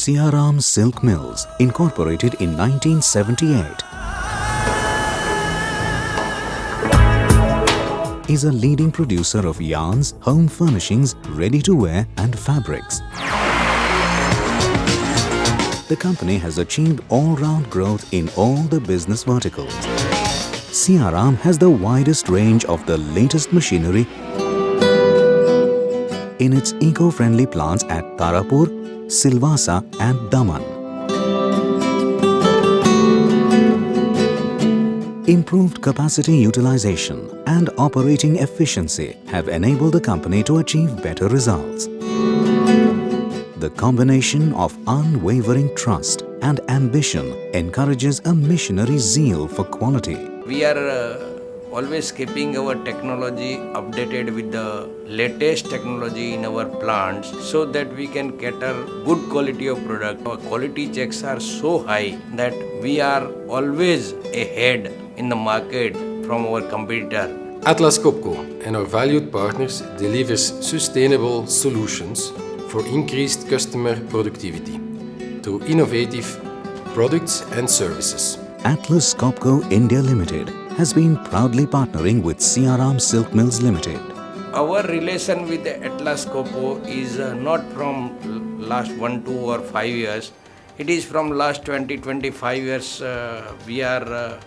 Siaram Silk Mills, incorporated in 1978, is a leading producer of yarns, home furnishings, ready-to-wear and fabrics. The company has achieved all-round growth in all the business verticals. Siaram has the widest range of the latest machinery in its eco-friendly plants at Tarapur, Silvassa and Daman. Improved capacity utilization and operating efficiency have enabled the company to achieve better results. The combination of unwavering trust and ambition encourages a missionary zeal for quality. We are always keeping our technology updated with the latest technology in our plants so that we can cater good quality of product. Our quality checks are so high that we are always ahead in the market from our competitor. Atlas Copco and our valued partners delivers sustainable solutions for increased customer productivity through innovative products and services. Atlas Copco India Limited has been proudly partnering with Siaram Silk Mills Limited. Our relation with the Atlas Copco is not from last 1, 2 or 5 years. It is from last 20-25 years we are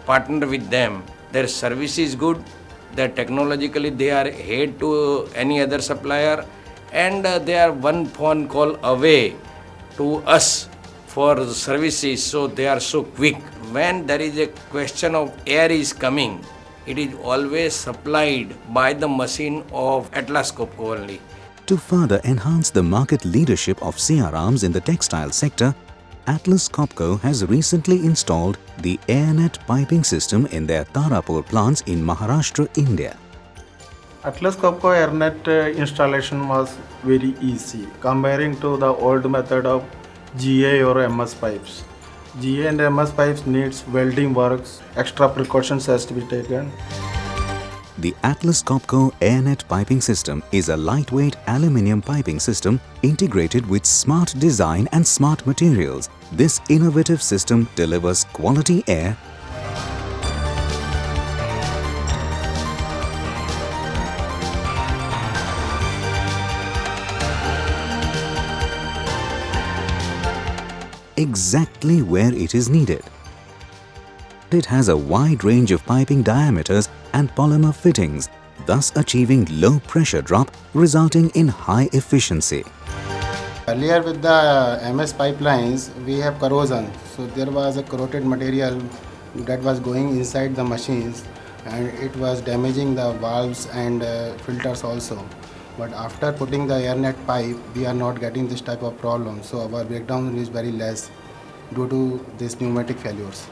partnered with them. Their service is good, that technologically they are ahead to any other supplier, and they are one phone call away to us for services, so they are so quick. When there is a question of air is coming, it is always supplied by the machine of Atlas Copco only. To further enhance the market leadership of Siarams in the textile sector, Atlas Copco has recently installed the AIRnet piping system in their Tarapur plants in Maharashtra, India. Atlas Copco AIRnet installation was very easy comparing to the old method of GA or MS pipes. GA and MS pipes needs welding works, extra precautions has to be taken. The Atlas Copco AIRnet piping system is a lightweight aluminium piping system integrated with smart design and smart materials. This innovative system delivers quality air, exactly where it is needed. It has a wide range of piping diameters and polymer fittings, thus achieving low pressure drop, resulting in high efficiency. Earlier with the MS pipelines, we have corrosion. So there was a corroded material that was going inside the machines and it was damaging the valves and filters also. But after putting the AIRnet pipe, we are not getting this type of problem. So our breakdown is very less due to these pneumatic failures.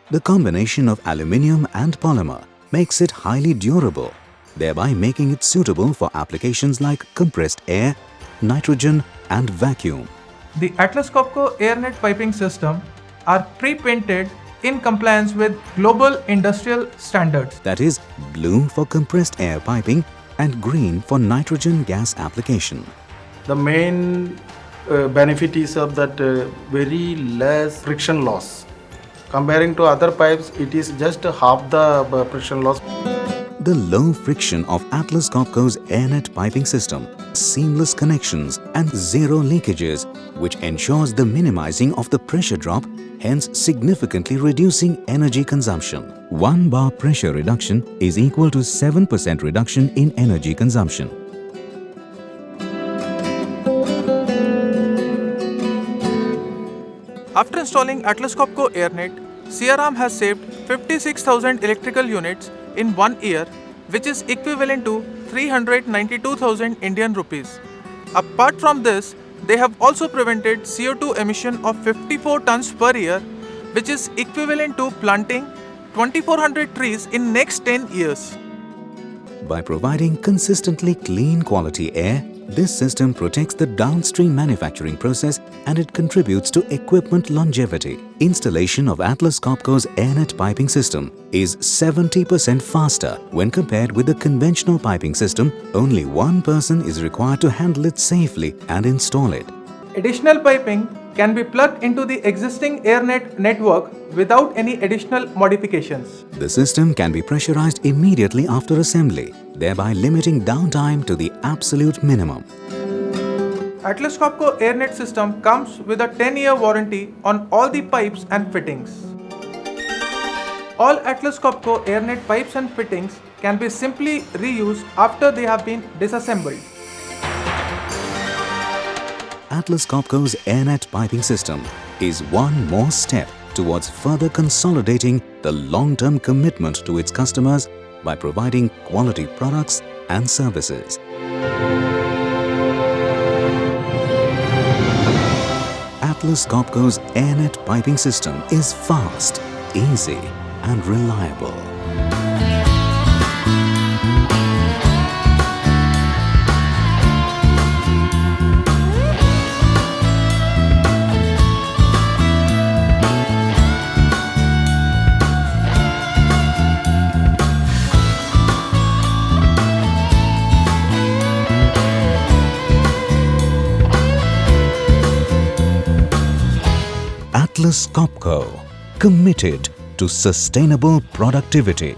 The combination of aluminium and polymer makes it highly durable, thereby making it suitable for applications like compressed air, nitrogen and vacuum. The Atlas Copco AIRnet piping system are pre-painted in compliance with global industrial standards. That is, blue for compressed air piping and green for nitrogen gas application. The main benefit is of that very less friction loss. Comparing to other pipes, it is just half the friction loss. The low friction of Atlas Copco's AIRnet piping system, seamless connections and zero leakages, which ensures the minimizing of the pressure drop, hence significantly reducing energy consumption. 1 bar pressure reduction is equal to 7% reduction in energy consumption. After installing Atlas Copco AIRnet, Siaram has saved 56,000 electrical units in 1 year, which is equivalent to 392,000 Indian rupees. Apart from this, they have also prevented CO2 emission of 54 tons per year, which is equivalent to planting 2,400 trees in next 10 years. By providing consistently clean quality air, this system protects the downstream manufacturing process and it contributes to equipment longevity. Installation of Atlas Copco's AIRnet piping system is 70% faster when compared with the conventional piping system. Only one person is required to handle it safely and install it. Additional piping can be plugged into the existing AIRnet network without any additional modifications. The system can be pressurized immediately after assembly, thereby limiting downtime to the absolute minimum. Atlas Copco AIRnet system comes with a 10-year warranty on all the pipes and fittings. All Atlas Copco AIRnet pipes and fittings can be simply reused after they have been disassembled. Atlas Copco's AIRnet piping system is one more step towards further consolidating the long-term commitment to its customers by providing quality products and services. Atlas Copco's AIRnet piping system is fast, easy and reliable. Atlas Copco, committed to sustainable productivity.